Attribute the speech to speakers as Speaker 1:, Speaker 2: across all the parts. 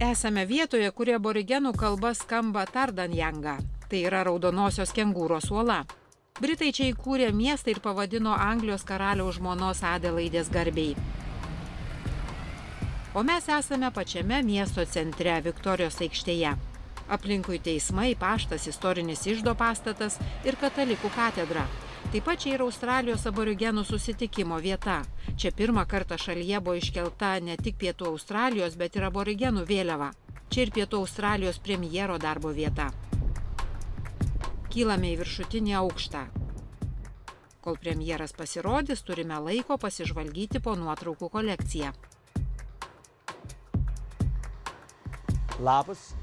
Speaker 1: Esame vietoje, kurie aborigenų kalba skamba Tardanjanga. Tai yra raudonosios kengūros uola. Britai čia įkūrė miestą ir pavadino Anglijos karaliaus žmonos Adelaidės garbei. O mes esame pačiame miesto centre, Viktorijos aikštėje. Aplinkui teismai, paštas, istorinis iždo pastatas ir katalikų katedra. Taip pat čia yra Australijos aborigenų susitikimo vieta. Čia pirmą kartą šalyje buvo iškelta ne tik Pietų Australijos, bet ir aborigenų vėliava. Čia ir Pietų Australijos premjero darbo vieta. Kylame į viršutinį aukštą. Kol premjeras pasirodys, turime laiko pasižvalgyti po nuotraukų kolekciją.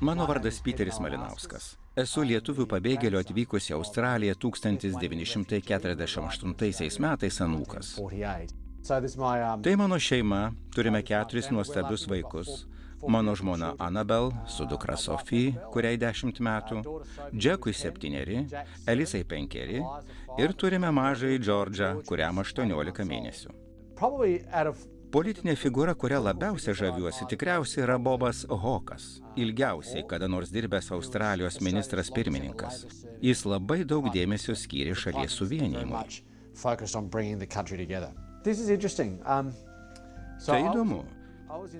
Speaker 2: Mano vardas Piteris Malinauskas. Esu lietuvių pabėgėlių atvykusi į Australiją 1948 metais anūkas. Tai mano šeima, turime 4 nuostabius vaikus. Mano žmona Anabel su dukra Sofija, kuriai 10 metų, Džekui 7, Elisai 5 ir turime mažąjį Džordžą, kuriam 18 mėnesių. Politinė figūra, kuria labiausiai žaviuosi, tikriausiai yra Bobas Hawkas, ilgiausiai kada nors dirbęs Australijos ministras pirmininkas. Jis labai daug dėmesio skyrė šalies suvienijimui. Tai įdomu.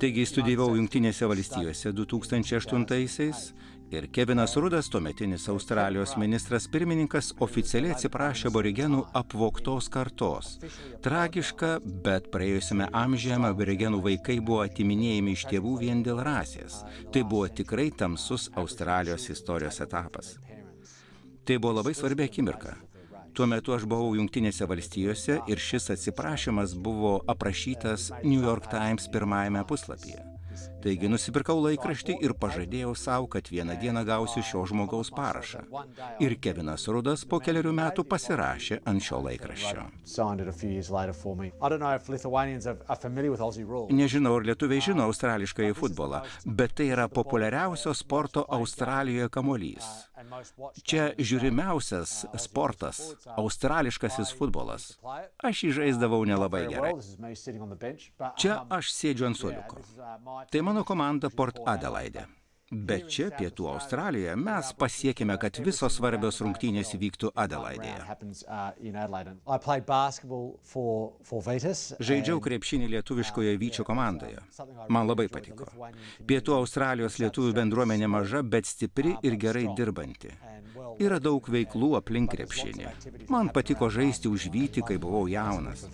Speaker 2: Taigi studijavau Jungtinėse valstijose 2008-aisiais ir Kevinas Rudas, tuometinis Australijos ministras pirmininkas, oficialiai atsiprašė aborigenų apvogtos kartos. Tragiška, bet praėjusiame amžiuje aborigenų vaikai buvo atiminėjami iš tėvų vien dėl rasės. Tai buvo tikrai tamsus Australijos istorijos etapas. Tai buvo labai svarbi akimirka. Tuo metu aš buvau Jungtinėse valstijose ir šis atsiprašymas buvo aprašytas New York Times pirmajame puslapyje. Taigi nusipirkau laikraštį ir pažadėjau savo, kad vieną dieną gausiu šio žmogaus parašą. Ir Kevinas Rudas po keliarių metų pasirašė ant šio laikraščio. Nežinau, ar lietuviai žino australiškąjį futbolą, bet tai yra populiariausio sporto Australijoje kamuolys. Čia žiūrimiausias sportas, australiškasis futbolas. Aš jį žaisdavau nelabai gerai. Čia aš sėdžiu ant suoliuko. Tai mano komanda Port Adelaide. Bet čia, Pietų Australijoje, mes pasiekime, kad visos svarbios rungtynės vyktų Adelaidėje. Žaidžiau krepšinį lietuviškoje Vyčio komandoje. Man labai patiko. Pietų Australijos lietuvių bendruomenė maža, bet stipri ir gerai dirbanti. Yra daug veiklų aplink krepšinį. Man patiko žaisti už Vytį, kai buvau jaunas.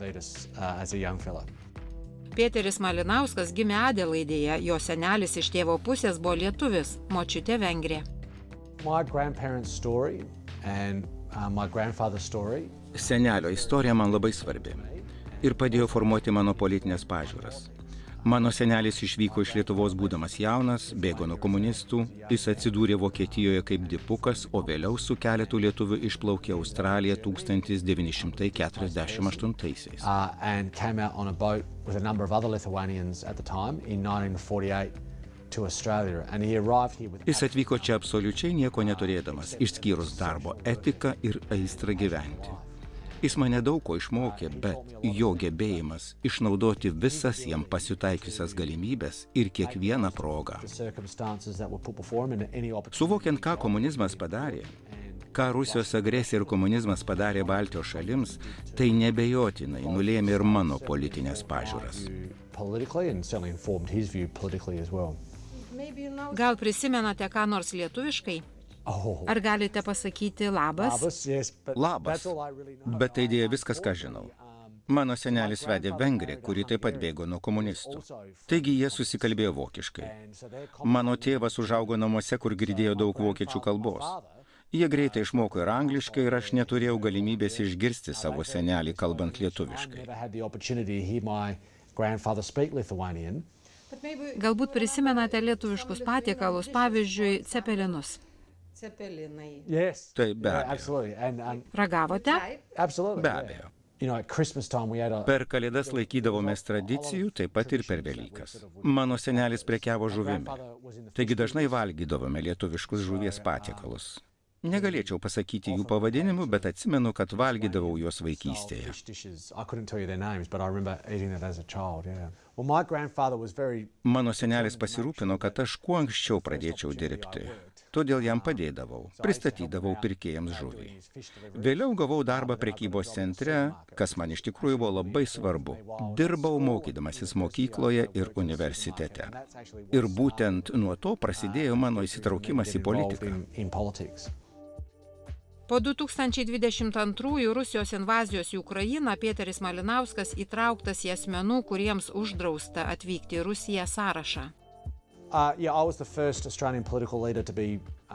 Speaker 1: Piteris Malinauskas gimė Adelaidėje, jo senelis iš tėvo pusės buvo lietuvis, močiutė vengrė.
Speaker 2: Senelio istorija man labai svarbi ir padėjo formuoti mano politinės pažiūras. Mano senelis išvyko iš Lietuvos būdamas jaunas, bėgo nuo komunistų, jis atsidūrė Vokietijoje kaip dipukas, o vėliau su keletu lietuvių išplaukė Australiją 1948-aisiais. Jis atvyko čia absoliučiai nieko neturėdamas, išskyrus darbo etiką ir aistrą gyventi. Jis mane daug ko išmokė, bet jo gebėjimas išnaudoti visas jam pasitaikiusias galimybės ir kiekvieną progą. Suvokiant, ką komunizmas padarė, ką Rusijos agresija ir komunizmas padarė Baltijos šalims, tai nebejotinai nulėmė ir mano politinės pažiūras.
Speaker 1: Gal prisimenate ką nors lietuviškai? Ar galite pasakyti labas?
Speaker 2: Labas, bet tai dėja viskas, ką žinau. Mano senelis vedė vengrę, kuri taip pat bėgo nuo komunistų. Taigi jie susikalbėjo vokiškai. Mano tėvas užaugo namuose, kur girdėjo daug vokiečių kalbos. Jie greitai išmoko ir angliškai ir aš neturėjau galimybės išgirsti savo senelį kalbant lietuviškai.
Speaker 1: Galbūt prisimenate lietuviškus patiekalus, pavyzdžiui, cepelinus.
Speaker 2: Taip, be abejo.
Speaker 1: Ragavote?
Speaker 2: Be abejo. Per Kalėdas laikydavomės tradicijų, taip pat ir per Velykas. Mano senelis prekiavo žuvimi. Taigi dažnai valgydavome lietuviškus žuvies patiekalus. Negalėčiau pasakyti jų pavadinimų, bet atsimenu, kad valgydavau juos vaikystėje. Mano senelis pasirūpino, kad aš kuo anksčiau pradėčiau dirbti. Todėl jam padėdavau, pristatydavau pirkėjams žuvį. Vėliau gavau darbą prekybos centre, kas man iš tikrųjų buvo labai svarbu. Dirbau mokydamasis mokykloje ir universitete. Ir būtent nuo to prasidėjo mano įsitraukimas į politiką.
Speaker 1: Po 2022 Rusijos invazijos į Ukrainą Pėteris Malinauskas įtrauktas į asmenų, kuriems uždrausta atvykti į Rusiją sąrašą.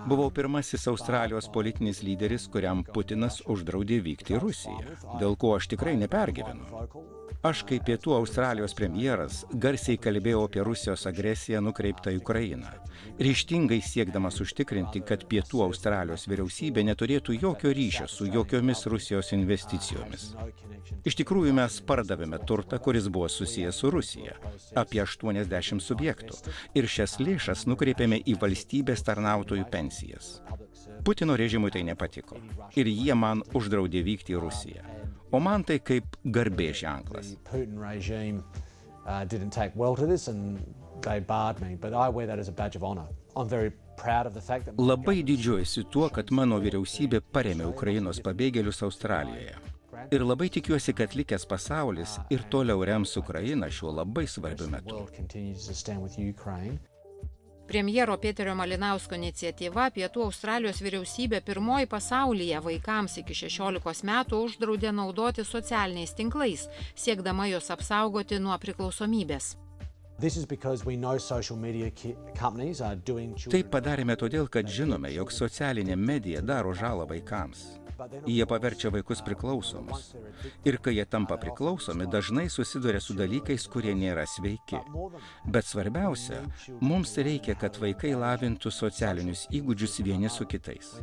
Speaker 2: Buvau pirmasis Australijos politinis lyderis, kuriam Putinas uždraudė vykti į Rusiją, dėl ko aš tikrai nepergyvenu. Aš, kaip Pietų Australijos premjeras, garsiai kalbėjau apie Rusijos agresiją nukreiptą į Ukrainą, ryžtingai siekdamas užtikrinti, kad Pietų Australijos vyriausybė neturėtų jokio ryšio su jokiomis Rusijos investicijomis. Iš tikrųjų, mes pardavėme turtą, kuris buvo susijęs su Rusija, apie 80 subjektų, ir šias lėšas nukreipėme į valstybės tarnautojų pensijas. Putino režimui tai nepatiko ir jie man uždraudė vykti į Rusiją. O man tai kaip garbės ženklas. Labai didžiuojuosi tuo, kad mano vyriausybė parėmė Ukrainos pabėgėlius Australijoje. Ir labai tikiuosi, kad likęs pasaulis ir toliau rems Ukrainą šiuo labai svarbiu metu.
Speaker 1: Premjero Pėterio Malinausko iniciatyva Pietų Australijos vyriausybė pirmoji pasaulyje vaikams iki 16 metų uždraudė naudoti socialiniais tinklais, siekdama juos apsaugoti nuo priklausomybės.
Speaker 2: Tai padarėme todėl, kad žinome, jog socialinė medija daro žalą vaikams. Jie paverčia vaikus priklausomus. Ir kai jie tampa priklausomi, dažnai susiduria su dalykais, kurie nėra sveiki. Bet svarbiausia, mums reikia, kad vaikai lavintų socialinius įgūdžius vieni su kitais.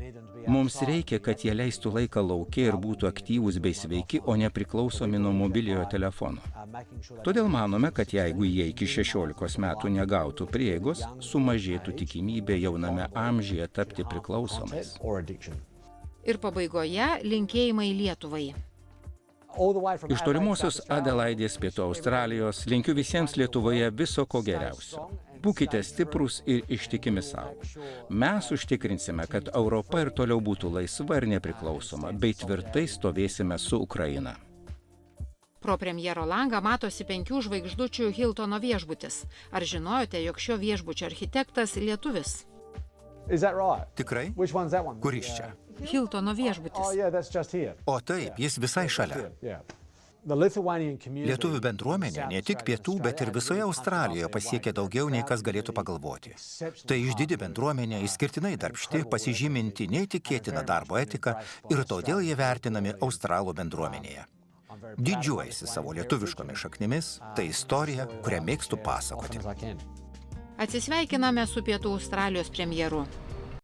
Speaker 2: Mums reikia, kad jie leistų laiką lauke ir būtų aktyvūs bei sveiki, o ne priklausomi nuo mobiliojo telefono. Todėl manome, kad jeigu jie iki 16 metų negautų prieigos, sumažėtų tikimybė jauname amžiuje tapti priklausomais.
Speaker 1: Ir pabaigoje linkėjimai Lietuvai.
Speaker 2: Iš tolimosios Adelaidės, Pietų Australijos, linkiu visiems Lietuvoje viso ko geriausio. Būkite stiprūs ir ištikimi savo. Mes užtikrinsime, kad Europa ir toliau būtų laisva ir nepriklausoma, bei tvirtai stovėsime su Ukraina.
Speaker 1: Pro premjero langą matosi 5 žvaigždučių Hiltono viešbutis. Ar žinojote, jog šio viešbučio architektas lietuvis?
Speaker 3: Tikrai? Kuris čia?
Speaker 1: Hiltono viešbutis.
Speaker 3: O taip, jis visai šalia. Lietuvių bendruomenė ne tik pietų, bet ir visoje Australijoje pasiekė daugiau, nei kas galėtų pagalvoti. Tai išdidi bendruomenė, išskirtinai darbšti, pasižyminti neįtikėtiną darbo etiką ir todėl jie vertinami Australų bendruomenėje. Didžiuojasi savo lietuviškomis šaknimis, tai istorija, kurią mėgstu pasakoti.
Speaker 1: Atsisveikiname su Pietų Australijos premjeru.